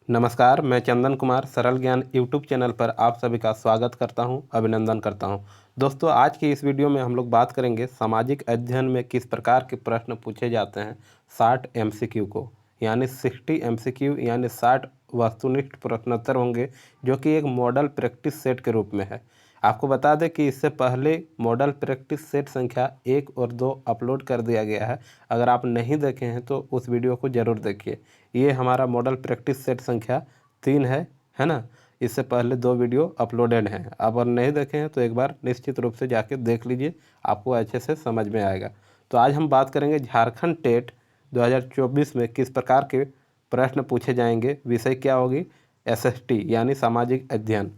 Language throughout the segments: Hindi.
नमस्कार, मैं चंदन कुमार सरल ज्ञान यूट्यूब चैनल पर आप सभी का स्वागत करता हूं, अभिनंदन करता हूं। दोस्तों, आज की इस वीडियो में हम लोग बात करेंगे सामाजिक अध्ययन में किस प्रकार के प्रश्न पूछे जाते हैं 60 एमसीक्यू को, यानी 60 एमसीक्यू यानी 60 वस्तुनिष्ठ प्रश्नोत्तर होंगे, जो कि एक मॉडल प्रैक्टिस सेट के रूप में है। आपको बता दें कि इससे पहले मॉडल प्रैक्टिस सेट संख्या 1 और 2 अपलोड कर दिया गया है। अगर आप नहीं देखे हैं तो उस वीडियो को ज़रूर देखिए। ये हमारा मॉडल प्रैक्टिस सेट संख्या 3 है ना। इससे पहले 2 वीडियो अपलोडेड हैं। आप अगर नहीं देखे हैं तो एक बार निश्चित रूप से जाके देख लीजिए, आपको अच्छे से समझ में आएगा। तो आज हम बात करेंगे झारखंड टेट 2024 में किस प्रकार के प्रश्न पूछे जाएंगे। विषय क्या होगी? एसएसटी यानी सामाजिक अध्ययन।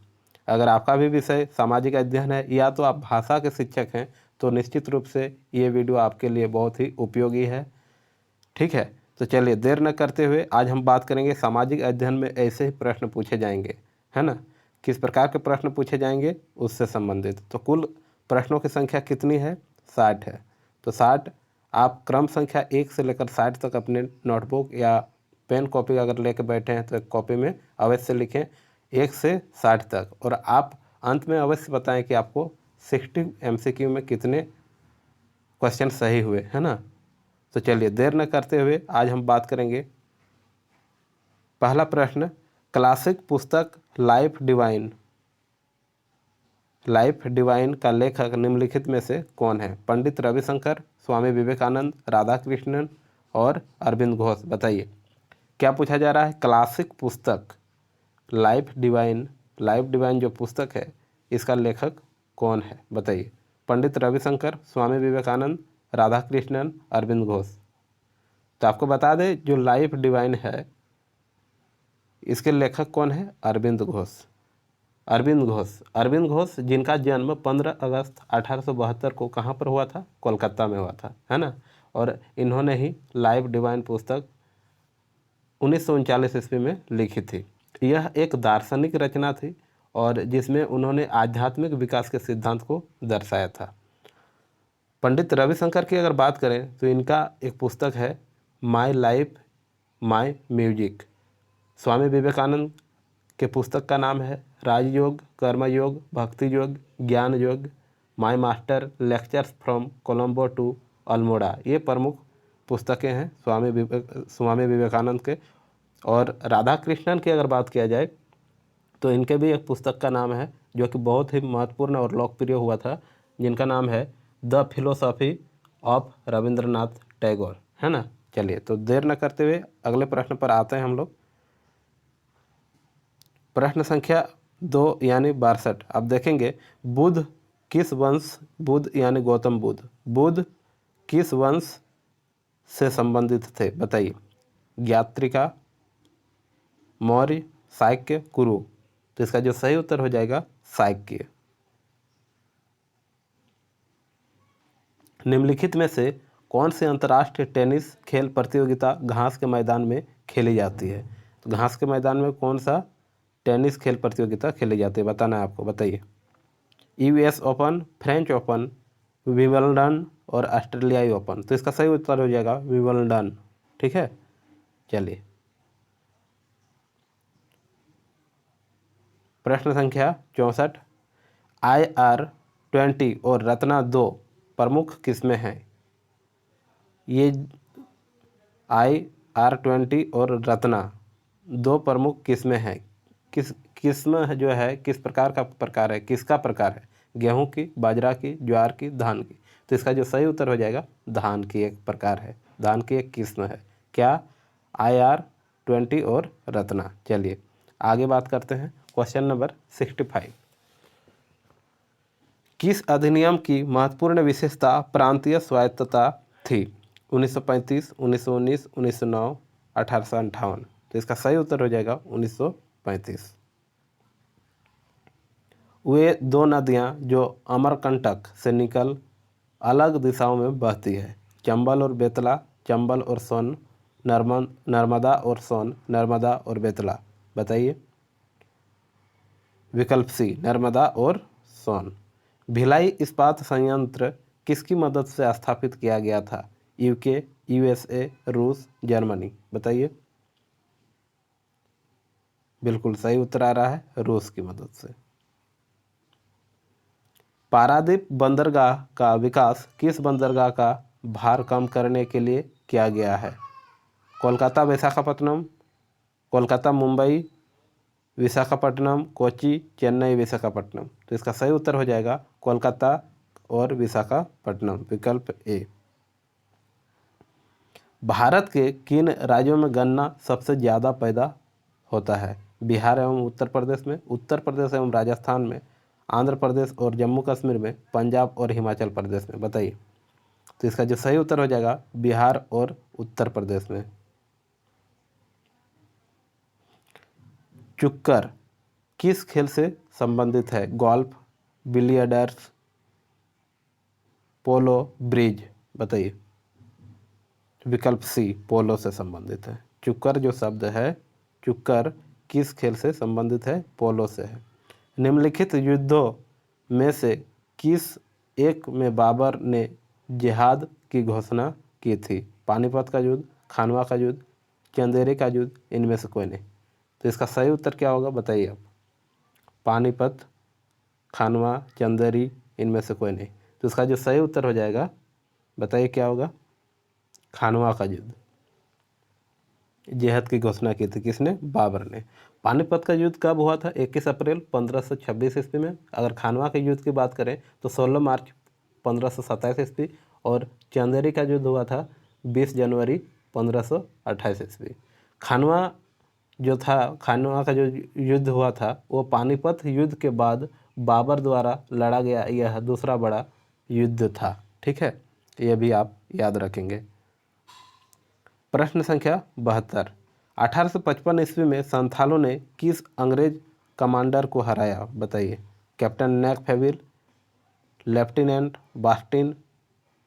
अगर आपका भी विषय सामाजिक अध्ययन है या तो आप भाषा के शिक्षक हैं तो निश्चित रूप से ये वीडियो आपके लिए बहुत ही उपयोगी है। ठीक है, तो चलिए देर न करते हुए आज हम बात करेंगे सामाजिक अध्ययन में ऐसे ही प्रश्न पूछे जाएंगे, है ना। किस प्रकार के प्रश्न पूछे जाएंगे उससे संबंधित। तो कुल प्रश्नों की संख्या कितनी है? 60 है। तो 60 आप क्रम संख्या 1 से लेकर 60 तक अपने नोटबुक या पेन कॉपी अगर लेकर बैठे हैं तो एक कॉपी में अवश्य लिखें 1 से 60 तक, और आप अंत में अवश्य बताएं कि आपको 60 एमसीक्यू में कितने क्वेश्चन सही हुए, है ना। तो चलिए देर न करते हुए आज हम बात करेंगे। पहला प्रश्न, क्लासिक पुस्तक लाइफ डिवाइन का लेखक निम्नलिखित में से कौन है? पंडित रविशंकर, स्वामी विवेकानंद, राधा कृष्णन और अरविंद घोष। बताइए क्या पूछा जा रहा है। क्लासिक पुस्तक लाइफ डिवाइन जो पुस्तक है इसका लेखक कौन है? बताइए। पंडित रविशंकर, स्वामी विवेकानंद, राधा कृष्णन, अरविंद घोष। तो आपको बता दें जो लाइफ डिवाइन है इसके लेखक कौन है? अरविंद घोष जिनका जन्म 15 अगस्त 1872 को कहाँ पर हुआ था? कोलकाता में हुआ था, है ना। और इन्होंने ही लाइफ डिवाइन पुस्तक 1939 ईस्वी में लिखी थी। यह एक दार्शनिक रचना थी और जिसमें उन्होंने आध्यात्मिक विकास के सिद्धांत को दर्शाया था। पंडित रविशंकर की अगर बात करें तो इनका एक पुस्तक है my life my music. Swami Vivekananda के पुस्तक का नाम है राजयोग, कर्मयोग, भक्ति Yoga, Jnana Yoga, my master, lectures from Colombo to Almora. ये प्रमुख पुस्तकें हैं स्वामी विवेकानंद के। और राधा कृष्णन की अगर बात किया जाए तो इनके भी एक पुस्तक का नाम है जो कि बहुत ही महत्वपूर्ण और लोकप्रिय हुआ था, जिनका नाम है the philosophy of Rabindranath Tagore, है ना। चलिए तो देर न करते हुए अगले प्रश्न पर आते हैं हम लोग। प्रश्न संख्या 2 यानी 62। अब देखेंगे बुद्ध यानी गौतम बुद्ध किस वंश से संबंधित थे? बताइए। यात्रिका, मौर्य, शाक्य, कुरु। तो इसका जो सही उत्तर हो जाएगा शाक्य। निम्नलिखित में से कौन सी अंतर्राष्ट्रीय टेनिस खेल प्रतियोगिता घास के मैदान में खेली जाती है? तो घास के मैदान में कौन सा टेनिस खेल प्रतियोगिता खेली जाती है बताना है आपको। बताइए। US open, French open, Wimbledon और ऑस्ट्रेलियाई ओपन। तो इसका सही उत्तर हो जाएगा विंबलडन। ठीक है, चलिए। प्रश्न संख्या 64। IR-20 और रत्ना 2 प्रमुख किस्में हैं? ये IR-20 और रत्ना 2 प्रमुख किस्में हैं। किस्म जो है किस प्रकार का प्रकार है, किसका प्रकार है? गेहूं की, बाजरा की, ज्वार की, धान की। तो इसका जो सही उत्तर हो जाएगा धान की एक प्रकार है, धान की एक किस्म है। क्या? IR-20 और रत्ना। चलिए आगे बात करते हैं। Question number 65। किस अधिनियम की महत्वपूर्ण विशेषता प्रांतीय स्वायत्तता थी? 1935, 1919, 1909, 1858। तो इसका सही उत्तर हो जाएगा 1935। वे 2 नदियां जो अमरकंटक से निकल अलग दिशाओं में बहती है, चंबल और बेतला, चंबल और सोन, नर्मदा और सोन, नर्मदा और बेतला। बताइए। विकल्प सी, नर्मदा और सोन। भिलाई इस्पात संयंत्र किसकी मदद से स्थापित किया गया था? यूके, यूएसए, रूस, जर्मनी। बताइए। बिल्कुल सही उत्तर आ रहा है रूस की मदद से। पारादीप बंदरगाह का विकास किस बंदरगाह का भार कम करने के लिए किया गया है? कोलकाता विशाखापट्टनम, कोलकाता मुंबई, विशाखापट्टनम कोच्चि, चेन्नई विशाखापट्टनम। तो इसका सही उत्तर हो जाएगा कोलकाता और विशाखापट्टनम, विकल्प ए। भारत के किन राज्यों में गन्ना सबसे ज़्यादा पैदा होता है? बिहार एवं उत्तर प्रदेश में, उत्तर प्रदेश एवं राजस्थान में, आंध्र प्रदेश और जम्मू कश्मीर में, पंजाब और हिमाचल प्रदेश में। बताइए। तो इसका जो सही उत्तर हो जाएगा बिहार और उत्तर प्रदेश में। चुक्कर किस खेल से संबंधित है? गोल्फ, बिलियर्ड्स, पोलो, ब्रिज। बताइए। विकल्प सी पोलो से संबंधित है। चुक्कर जो शब्द है, चुक्कर किस खेल से संबंधित है? पोलो से है। निम्नलिखित युद्धों में से किस एक में बाबर ने जिहाद की घोषणा की थी? पानीपत का युद्ध, खानवा का युद्ध, चंदेरी का युद्ध, इनमें से कोई नहीं। तो इसका सही उत्तर क्या होगा बताइए आप। पानीपत, खानवा, चंदेरी, इनमें से कोई नहीं। तो इसका जो सही उत्तर हो जाएगा बताइए क्या होगा? खानवा का युद्ध। जिहाद की घोषणा की थी किसने? बाबर ने। पानीपत का युद्ध कब हुआ था? 21 अप्रैल 1526 ईस्वी में। अगर खानवा के युद्ध की बात करें तो 16 मार्च 1527 ईस्वी। और चंदेरी का युद्ध हुआ था 20 जनवरी 1528 ईस्वी। खानवा जो था, खानवा का जो युद्ध हुआ था वो पानीपत युद्ध के बाद बाबर द्वारा लड़ा गया यह दूसरा बड़ा युद्ध था। ठीक है, ये भी आप याद रखेंगे। प्रश्न संख्या 72। 1855 ईस्वी में संथालों ने किस अंग्रेज कमांडर को हराया? बताइए। कैप्टन नेक फेविल, लेफ्टिनेंट बास्टिन,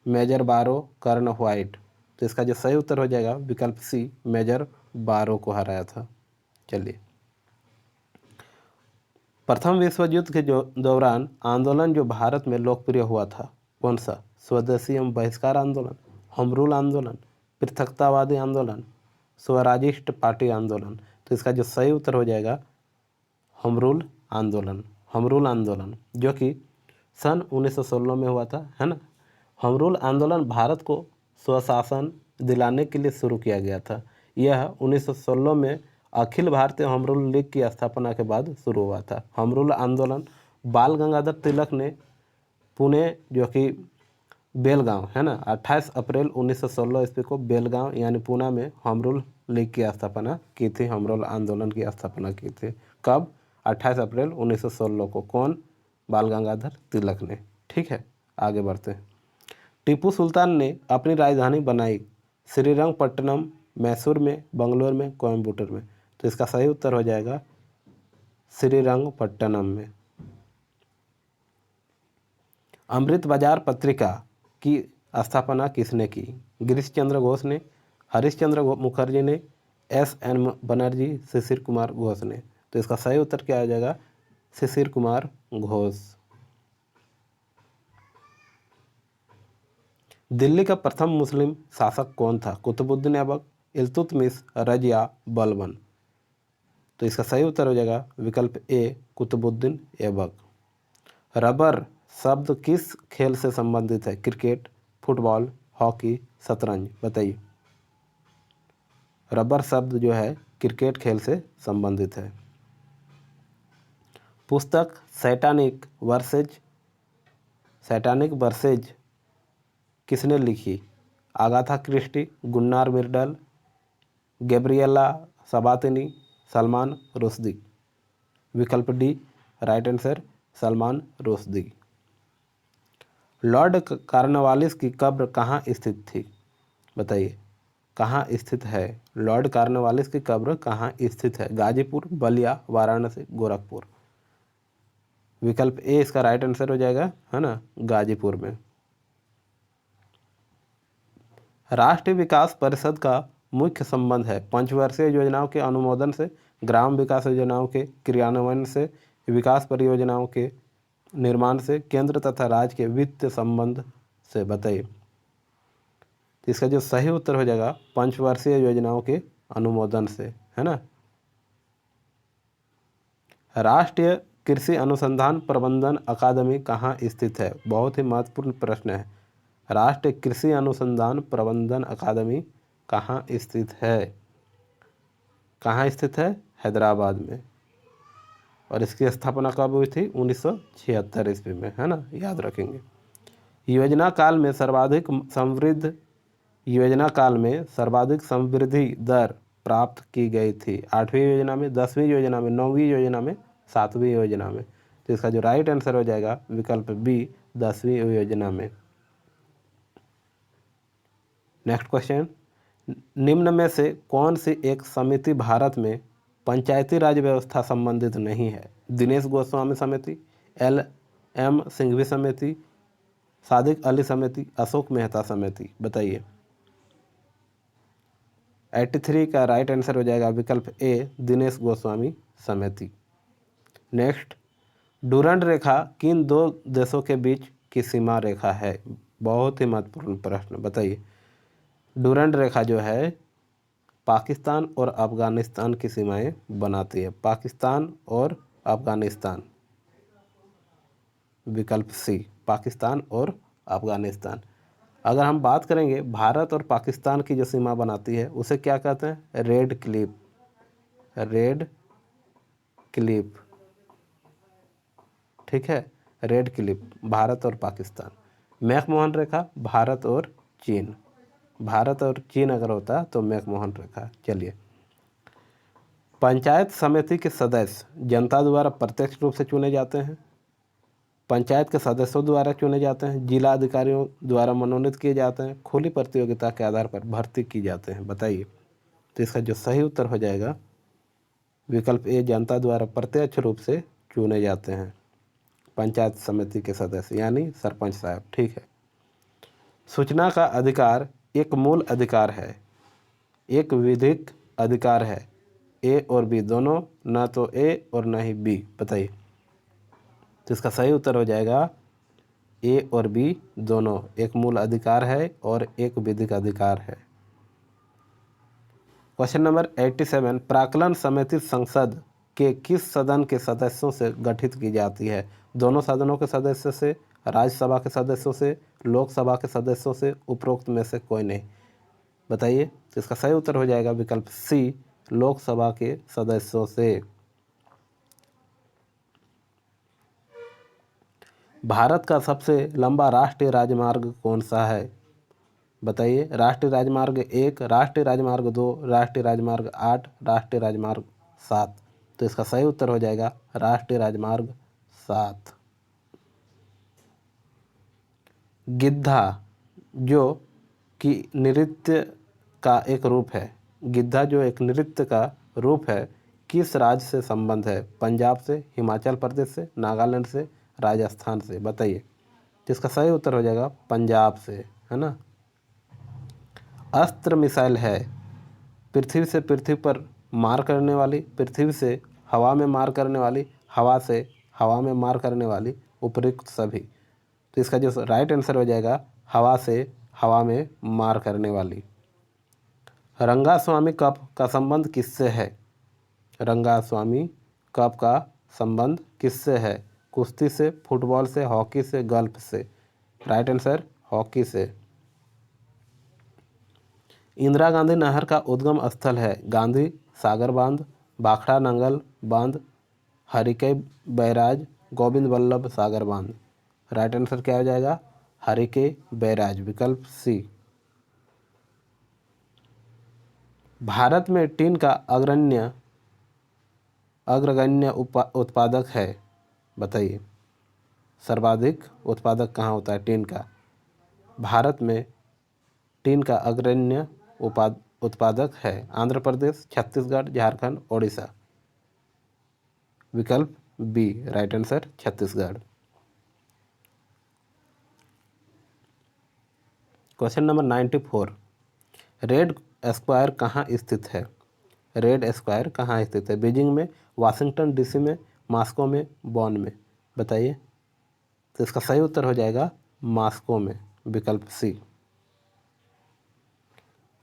मेजर बारो, कर्नल व्हाइट। तो इसका जो सही उत्तर हो जाएगा विकल्प सी, मेजर बारो को हराया था। चलिए। प्रथम विश्व युद्ध के दौरान आंदोलन जो भारत में लोकप्रिय हुआ था कौन सा? स्वदेशी एवं बहिष्कार आंदोलन, होम रूल आंदोलन, पृथकतावादी आंदोलन, स्वराजिस्ट पार्टी आंदोलन। तो इसका जो सही उत्तर हो जाएगा होम रूल आंदोलन। होम रूल आंदोलन जो कि सन 1916 में हुआ था, है ना। होम रूल आंदोलन भारत को स्वशासन दिलाने के लिए शुरू किया गया था। यह 1916 में Akhil Bharatiya home rule league की स्थापना के बाद शुरू हुआ था। होम रूल आंदोलन बाल गंगाधर तिलक ने पुणे जो कि बेलगांव, है ना, 28 अप्रैल 1916 ईस्वी को बेलगांव यानी पुणे में होम रूल लीग की स्थापना की थी। होम रूल आंदोलन की स्थापना की थी। कब? 28 अप्रैल 1916 को। कौन? बाल गंगाधर तिलक ने। ठीक है, आगे बढ़ते हैं। टीपू सुल्तान ने अपनी राजधानी बनाई श्रीरंगपट्टनम, मैसूर में, बंगलोर में, कोयम्बटूर में। तो इसका सही उत्तर हो जाएगा श्रीरंगपट्टनम में। अमृत बाजार पत्रिका की स्थापना किसने की? गिरीश चंद्र घोष ने, हरीश चंद्र मुखर्जी ने, S.N. बनर्जी, शिशिर कुमार घोष ने। तो इसका सही उत्तर क्या आ जाएगा? शिशिर कुमार घोष। दिल्ली का प्रथम मुस्लिम शासक कौन था? कुतुबुद्दीन ऐबक, इल्तुतमिश, रजिया, बलबन। तो इसका सही उत्तर हो जाएगा विकल्प ए, कुतुबुद्दीन ऐबक। रबर शब्द किस खेल से संबंधित है? क्रिकेट, फुटबॉल, हॉकी, शतरंज। बताइए। रबर शब्द जो है क्रिकेट खेल से संबंधित है। पुस्तक सैटानिक वर्सेज किसने लिखी? Agatha Christie, Gunnar Myrdal, Gabriela Sabatini, Salman Rushdie. विकल्प D right answer, Salman Rushdie. Lord Cornwallis की कब्र कहाँ स्थित थी? बताइए, कहाँ स्थित है? लॉर्ड कॉर्नवालिस की कब्र कहाँ स्थित है? गाजीपुर, बलिया, वाराणसी, गोरखपुर। विकल्प ए इसका राइट आंसर हो जाएगा, है ना, गाजीपुर में। राष्ट्रीय विकास परिषद का मुख्य संबंध है पंचवर्षीय योजनाओं के अनुमोदन से, ग्राम विकास योजनाओं के क्रियान्वयन से, विकास परियोजनाओं के निर्माण से, केंद्र तथा राज्य के वित्त संबंध से। बताइए। तो इसका जो सही उत्तर हो जाएगा पंचवर्षीय योजनाओं के अनुमोदन से, है ना। राष्ट्रीय कृषि अनुसंधान प्रबंधन अकादमी कहाँ स्थित है? बहुत ही महत्वपूर्ण प्रश्न है। राष्ट्रीय कृषि अनुसंधान प्रबंधन अकादमी कहाँ स्थित है? कहाँ स्थित है? हैदराबाद में। और इसकी स्थापना कब हुई थी? 1976 ईस्वी में, है ना, याद रखेंगे। योजना काल में सर्वाधिक समृद्धि दर प्राप्त की गई थी। 8वीं योजना में, 10वीं योजना में, 9वीं योजना में, 7वीं योजना में। तो इसका जो राइट आंसर हो जाएगा विकल्प बी, 10वीं योजना में। नेक्स्ट क्वेश्चन, निम्न में से कौन सी एक समिति भारत में पंचायती राज व्यवस्था संबंधित नहीं है? दिनेश गोस्वामी समिति, LM सिंघवी समिति, सादिक अली समिति, अशोक मेहता समिति। बताइए। 83 का राइट आंसर हो जाएगा विकल्प ए, दिनेश गोस्वामी समिति। नेक्स्ट, डूरंड रेखा किन दो देशों के बीच की सीमा रेखा है? बहुत ही महत्वपूर्ण प्रश्न। बताइए। डूरंड रेखा जो है पाकिस्तान और अफगानिस्तान की सीमाएं बनाती है। पाकिस्तान और अफगानिस्तान, विकल्प सी, पाकिस्तान और अफगानिस्तान। अगर हम बात करेंगे भारत और पाकिस्तान की जो सीमा बनाती है उसे क्या कहते हैं? Red Cliff. रेड क्लिफ, ठीक है, रेड क्लिफ, भारत और पाकिस्तान। मैकमोहन रेखा भारत और चीन। भारत और चीन अगर होता तो मैकमोहन रेखा। चलिए। पंचायत समिति के सदस्य जनता द्वारा प्रत्यक्ष रूप से चुने जाते हैं, पंचायत के सदस्यों द्वारा चुने जाते हैं, जिला अधिकारियों द्वारा मनोनीत किए जाते हैं, खुली प्रतियोगिता के आधार पर भर्ती की जाते हैं। बताइए। तो इसका जो सही उत्तर हो जाएगा विकल्प ए, जनता द्वारा प्रत्यक्ष रूप से चुने जाते हैं पंचायत समिति के सदस्य, यानी सरपंच साहब। ठीक है। सूचना का अधिकार एक मूल अधिकार है, एक विधिक अधिकार है, ए और बी दोनों, ना तो ए और ना ही बी। बताइए। तो इसका सही उत्तर हो जाएगा ए और बी दोनों, एक मूल अधिकार है और एक विधिक अधिकार है। क्वेश्चन नंबर 87, प्राक्कलन समिति संसद के किस सदन के सदस्यों से गठित की जाती है? दोनों सदनों के सदस्यों से, राज्यसभा के सदस्यों से, लोकसभा के सदस्यों से, उपरोक्त में से कोई नहीं। बताइए। तो इसका सही उत्तर हो जाएगा विकल्प सी, लोकसभा के सदस्यों से। भारत का सबसे लंबा राष्ट्रीय राजमार्ग कौन सा है? बताइए। राष्ट्रीय राजमार्ग 1, राष्ट्रीय राजमार्ग 2, राष्ट्रीय राजमार्ग 8, राष्ट्रीय राजमार्ग 7। तो इसका सही उत्तर हो जाएगा राष्ट्रीय राजमार्ग 7। गिद्धा जो कि नृत्य का एक रूप है, गिद्धा जो एक नृत्य का रूप है, किस राज्य से संबंध है? पंजाब से, हिमाचल प्रदेश से, नागालैंड से, राजस्थान से। बताइए। तो इसका सही उत्तर हो जाएगा पंजाब से, है ना। अस्त्र मिसाइल है पृथ्वी से पृथ्वी पर मार करने वाली, पृथ्वी से हवा में मार करने वाली, हवा से हवा में मार करने वाली, उपयुक्त सभी। तो इसका जो राइट आंसर हो जाएगा हवा से हवा में मार करने वाली। रंगास्वामी कप का संबंध किससे है? रंगास्वामी कप का संबंध किससे है? कुश्ती से, फुटबॉल से, हॉकी से, गोल्फ से। राइट आंसर हॉकी से। इंदिरा गांधी नहर का उद्गम स्थल है गांधी सागर बांध, भाखड़ा नंगल बांध, हरिके बैराज, गोविंद वल्लभ सागर बांध। राइट आंसर क्या हो जाएगा? हरिके बैराज, विकल्प सी। भारत में टीन का अग्रगण्य उत्पादक है। बताइए। सर्वाधिक उत्पादक कहाँ होता है टीन का? भारत में टीन का अग्रगण्य उत्पादक है आंध्र प्रदेश, छत्तीसगढ़, झारखंड, ओडिशा। विकल्प B, right answer Chhattisgarh. Question number 94, Red Square कहाँ स्थित है? रेड स्क्वायर कहाँ स्थित है? बीजिंग में, वाशिंगटन डीसी में, मॉस्को में, बॉन में। बताइए। तो इसका सही उत्तर हो जाएगा मॉस्को में, विकल्प सी।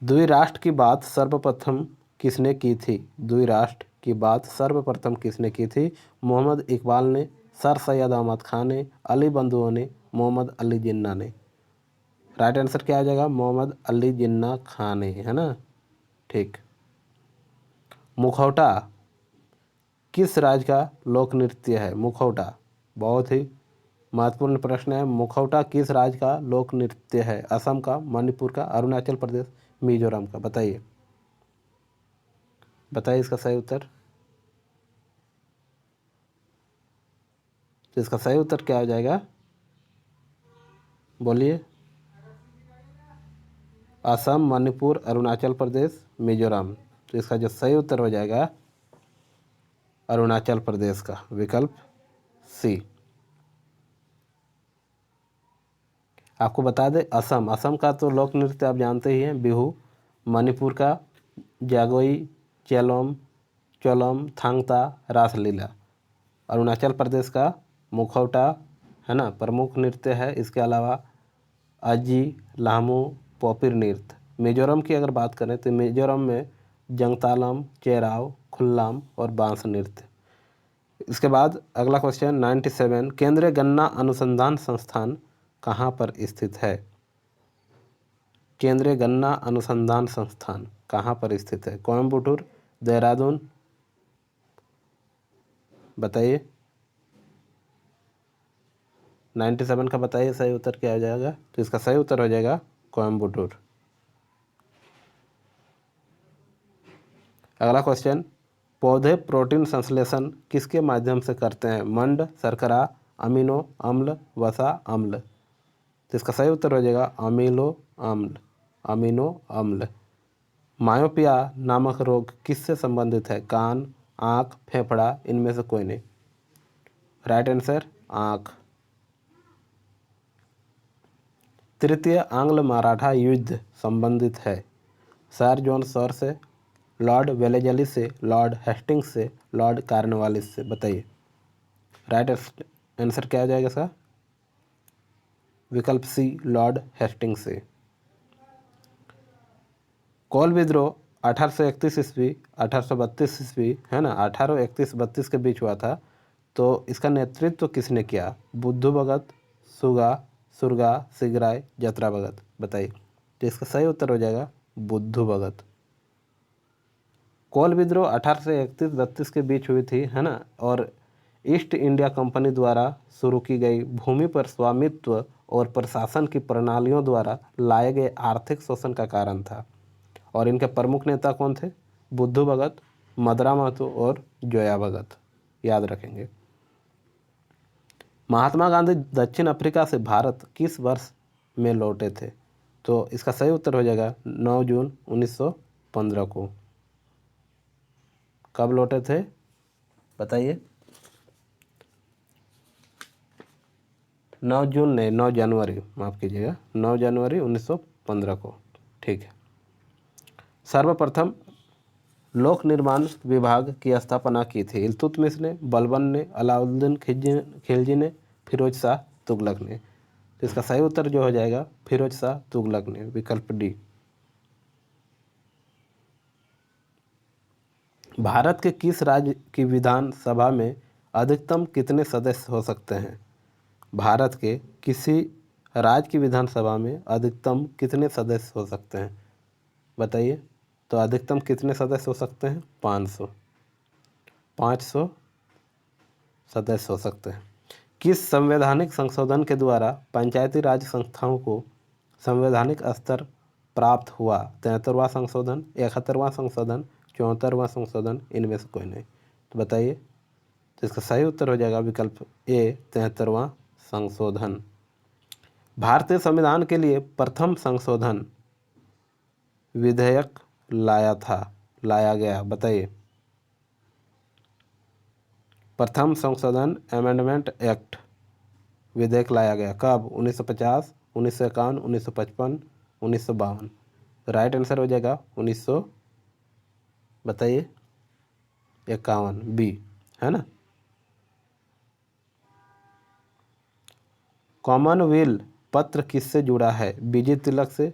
द्विराष्ट्र की बात सर्वप्रथम किसने की थी? द्विराष्ट्र की बात सर्वप्रथम किसने की थी? मोहम्मद इकबाल ने, सर सैयद अहमद खान ने, अली बंधुओं ने, मोहम्मद अली जिन्ना ने। राइट आंसर क्या आ जाएगा? मोहम्मद अली जिन्ना खान ने, है ना। ठीक। मुखौटा किस राज्य का लोक नृत्य है? मुखौटा बहुत ही महत्वपूर्ण प्रश्न है। मुखौटा किस राज्य का लोक नृत्य है? असम का, मणिपुर का, अरुणाचल प्रदेश, मिजोरम का? बताइए बताइए इसका सही उत्तर। तो इसका सही उत्तर क्या हो जाएगा? बोलिए। असम, मणिपुर, अरुणाचल प्रदेश, मिजोरम। तो इसका जो सही उत्तर हो जाएगा अरुणाचल प्रदेश का, विकल्प सी। आपको बता दें असम का तो लोक नृत्य आप जानते ही हैं, बिहू। मणिपुर का जागोई, चेलोम, चोलम, थांगता, रासलीला। अरुणाचल प्रदेश का मुखौटा, है ना, प्रमुख नृत्य है। इसके अलावा अजी, लामू, पोपिर नृत्य। मिजोरम की अगर बात करें तो मिजोरम में जंगतालम, चेराव, खुल्लाम और बांस नृत्य। इसके बाद अगला क्वेश्चन 97, केंद्रीय गन्ना अनुसंधान संस्थान कहाँ पर स्थित है? केंद्रीय गन्ना अनुसंधान संस्थान कहाँ पर स्थित है? कोयम्बटूर, देहरादून? बताइए 97 का बताइए सही उत्तर क्या हो जाएगा? तो इसका सही उत्तर हो जाएगा कोयम्बटूर। अगला क्वेश्चन, पौधे प्रोटीन संश्लेषण किसके माध्यम से करते हैं? मंड, शर्करा, अमीनो अम्ल, वसा, अम्ल। तो इसका सही उत्तर हो जाएगा अमीनो अम्ल, अमीनो अम्ल। मायोपिया नामक रोग किससे संबंधित है? कान, आँख, फेफड़ा, इनमें से कोई नहीं। राइट आंसर आँख। तृतीय आंग्ल मराठा युद्ध संबंधित है सर जॉन सॉर से, लॉर्ड वेलेजली से, लॉर्ड हेस्टिंग्स से, लॉर्ड कार्नवालिस से? बताइए राइट आंसर क्या हो जाएगा इसका? विकल्प सी, लॉर्ड हेस्टिंग्स से। कोल विद्रोह 1831 ईस्वी, 1832 ईस्वी, है ना, 1831-32 के बीच हुआ था। तो इसका नेतृत्व किसने किया? बुद्धू भगत, सुगा, सुरगा, सिगराय, जतरा भगत? बताइए। तो इसका सही उत्तर हो जाएगा बुद्धू भगत। कोल विद्रोह 1831-32 के बीच हुई थी, है ना, और ईस्ट इंडिया कंपनी द्वारा शुरू की गई भूमि पर स्वामित्व और प्रशासन की प्रणालियों द्वारा लाए गए आर्थिक शोषण का कारण था। और इनके प्रमुख नेता कौन थे? बुद्धू भगत, मदरा महतो और जोया भगत, याद रखेंगे। महात्मा गांधी दक्षिण अफ्रीका से भारत किस वर्ष में लौटे थे? तो इसका सही उत्तर हो जाएगा 9 जून 1915 को। कब लौटे थे बताइए? 9 जून नहीं, 9 जनवरी, माफ़ कीजिएगा, 9 जनवरी 1915 को। ठीक है। सर्वप्रथम लोक निर्माण विभाग की स्थापना की थी इल्तुतमिश ने, बलबन ने, अलाउद्दीन खिलजी ने, फिरोज शाह तुगलक ने? तो इसका सही उत्तर जो हो जाएगा फिरोज शाह तुगलक ने, विकल्प डी। भारत के किस राज्य की विधान सभा में अधिकतम कितने सदस्य हो सकते हैं? भारत के किसी राज्य की विधानसभा में अधिकतम कितने सदस्य हो सकते हैं? बताइए। तो अधिकतम कितने सदस्य हो सकते हैं? 500 सदस्य हो सकते हैं। किस संवैधानिक संशोधन के द्वारा पंचायती राज संस्थाओं को संवैधानिक स्तर प्राप्त हुआ? 73वां संशोधन, 71वां संशोधन, 74वां संशोधन, इनमें से कोई नहीं। तो बताइए। तो इसका सही उत्तर हो जाएगा विकल्प ए, 73वां संशोधन। भारतीय संविधान के लिए प्रथम संशोधन विधेयक लाया गया? बताइए। प्रथम संशोधन अमेंडमेंट एक्ट विधेयक लाया गया कब? 1950, 1951, 1955, 1952? राइट आंसर हो जाएगा 1900, बताइए, 51, बी, है ना। कॉमनवेल्थ पत्र किससे जुड़ा है? बीजी तिलक से,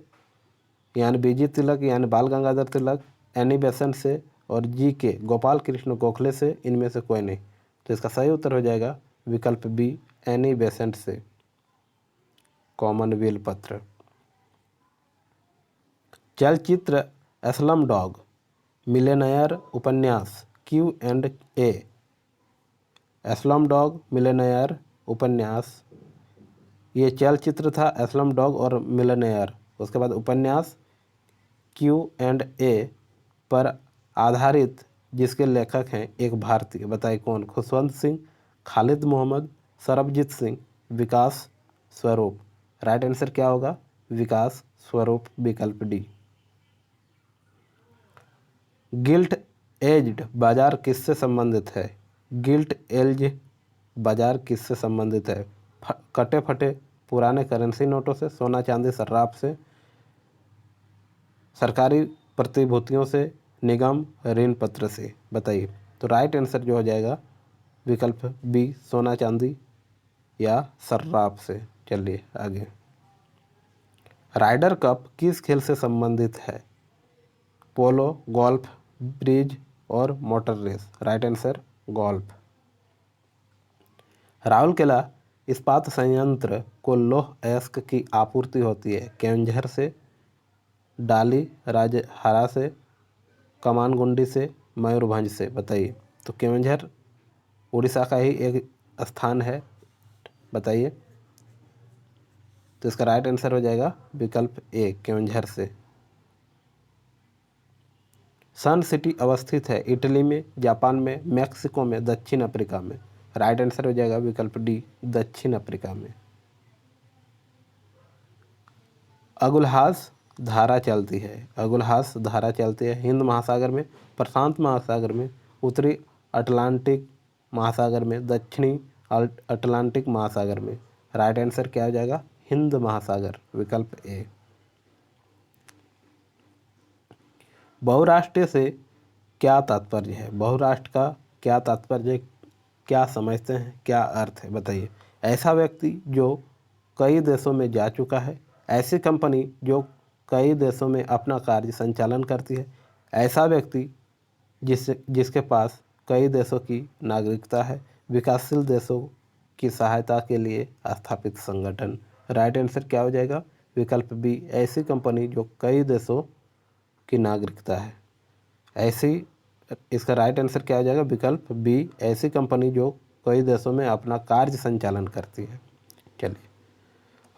यानी बीजी तिलक यानी बाल गंगाधर तिलक, एनी बेसेंट से, और GK गोपाल कृष्ण गोखले से, इनमें से कोई नहीं। तो इसका सही उत्तर हो जाएगा विकल्प बी, एनी बेसेंट से, कॉमनवेल्थ पत्र। चलचित्र स्लम डॉग मिलेनियर उपन्यास Q&A, स्लम डॉग मिलेनियर उपन्यास, ये चलचित्र था स्लम डॉग और मिलेनियर। उसके बाद उपन्यास Q&A पर आधारित जिसके लेखक हैं एक भारतीय, बताइए कौन? खुशवंत सिंह, खालिद मोहम्मद, सरबजीत सिंह, विकास स्वरूप। राइट आंसर क्या होगा? विकास स्वरूप, विकल्प डी। गिल्ट एज्ड बाजार किससे संबंधित है? गिल्ट एज बाजार किससे संबंधित है? कटे फटे पुराने करेंसी नोटों से, सोना चांदी सर्राफ से, सरकारी प्रतिभूतियों से, निगम ऋण पत्र से। बताइए। तो राइट आंसर जो हो जाएगा विकल्प बी, सोना चांदी या सर्राफ से। चलिए आगे। राइडर कप किस खेल से संबंधित है? पोलो, गोल्फ, ब्रिज और motor race. Right answer golf. Rourkela इस्पात संयंत्र को लौह अयस्क की आपूर्ति होती है केंझर से, डाली राजहरा से, कमानगुंडी से, मयूरभंज से। बताइए। तो केंझर उड़ीसा का ही एक स्थान है, बताइए। तो इसका राइट आंसर हो जाएगा विकल्प ए, केंझर से। सन सिटी अवस्थित है इटली में, जापान में, मैक्सिको में, दक्षिण अफ्रीका में। राइट आंसर हो जाएगा विकल्प डी, दक्षिण अफ्रीका में। अगुलहास धारा चलती है, अगुलहास धारा चलती है हिंद महासागर में, प्रशांत महासागर में, उत्तरी अटलांटिक महासागर में, दक्षिणी अटलांटिक महासागर में। राइट आंसर क्या हो जाएगा? हिंद महासागर, विकल्प ए। बहुराष्ट्रीय से क्या तात्पर्य है? बहुराष्ट्र का क्या तात्पर्य, क्या समझते हैं, क्या अर्थ है? बताइए। ऐसा व्यक्ति जो कई देशों में जा चुका है, ऐसी कंपनी जो कई देशों में अपना कार्य संचालन करती है, ऐसा व्यक्ति जिसके पास कई देशों की नागरिकता है, विकासशील देशों की सहायता के लिए स्थापित संगठन। राइट आंसर क्या हो जाएगा? विकल्प बी, ऐसी कंपनी जो कई देशों की नागरिकता है। ऐसी, इसका राइट आंसर क्या हो जाएगा? विकल्प बी, ऐसी कंपनी जो कई देशों में अपना कार्य संचालन करती है। चलिए।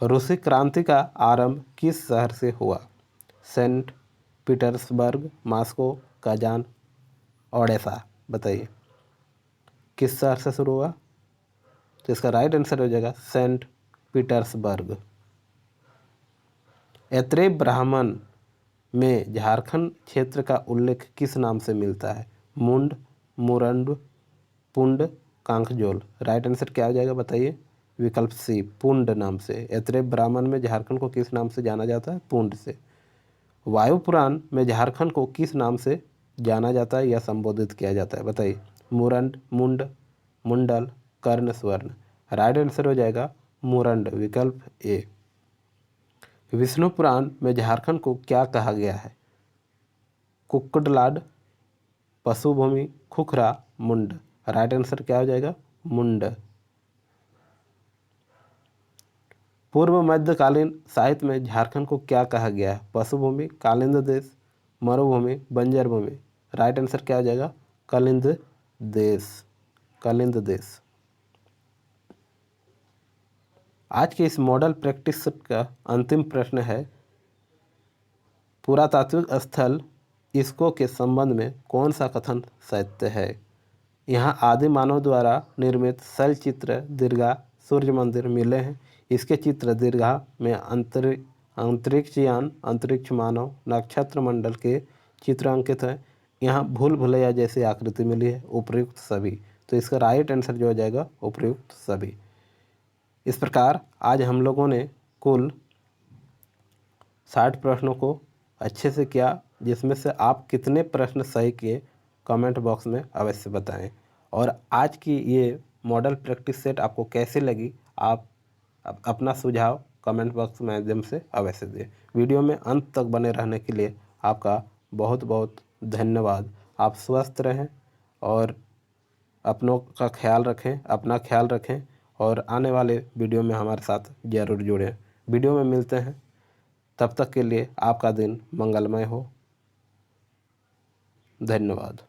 रूसी क्रांति का आरंभ किस शहर से हुआ? Saint Petersburg, Moscow, Kazan, Odessa. बताइए किस शहर से शुरू हुआ? तो इसका राइट आंसर हो जाएगा सेंट पीटर्सबर्ग। ऐत्रेय ब्राह्मण में झारखंड क्षेत्र का उल्लेख किस नाम से मिलता है? मुंड, मुरंड, पुंड, कांखजोल। राइट आंसर क्या हो जाएगा? बताइए। विकल्प सी, पुंड नाम से। ऐत्रेय ब्राह्मण में झारखंड को किस नाम से जाना जाता है? पुंड से। वायु पुराण में झारखंड को किस नाम से जाना जाता है या संबोधित किया जाता है? बताइए। मुरंड, मुंड, मुंडल, कर्ण, स्वर्ण। राइट आंसर हो जाएगा मुरंड, विकल्प ए। विष्णु पुराण में झारखंड को क्या कहा गया है? कुक्कुटलाड, पशुभूमि, खुखरा, मुंड। राइट आंसर क्या हो जाएगा? मुंड। पूर्व मध्यकालीन साहित्य में झारखंड को क्या कहा गया है? पशुभूमि, कालिंद देश, मरुभूमि, बंजर भूमि। राइट आंसर क्या हो जाएगा? कलिंद देश, कलिंद देश। आज के इस मॉडल प्रैक्टिस का अंतिम प्रश्न है, पुरातात्विक स्थल इसको के संबंध में कौन सा कथन सत्य है? यहाँ आदि मानव द्वारा निर्मित शैल चित्र दीर्घा सूर्य मंदिर मिले हैं। इसके चित्र दीर्घा में अंतरिक्षयान, अंतरिक्ष मानव, नक्षत्र मंडल के चित्र अंकित हैं। यहाँ भूल भुलैया जैसी आकृति मिली है। उपयुक्त सभी। तो इसका राइट आंसर जो हो जाएगा उपयुक्त सभी। इस प्रकार आज हम लोगों ने कुल 60 प्रश्नों को अच्छे से किया, जिसमें से आप कितने प्रश्न सही किए कमेंट बॉक्स में अवश्य बताएं। और आज की ये मॉडल प्रैक्टिस सेट आपको कैसी लगी, आप अपना सुझाव कमेंट बॉक्स के माध्यम से अवश्य दें। वीडियो में अंत तक बने रहने के लिए आपका बहुत बहुत धन्यवाद। आप स्वस्थ रहें और अपनों का ख्याल रखें, अपना ख्याल रखें और आने वाले वीडियो में हमारे साथ ज़रूर जुड़ें। वीडियो में मिलते हैं, तब तक के लिए आपका दिन मंगलमय हो। धन्यवाद।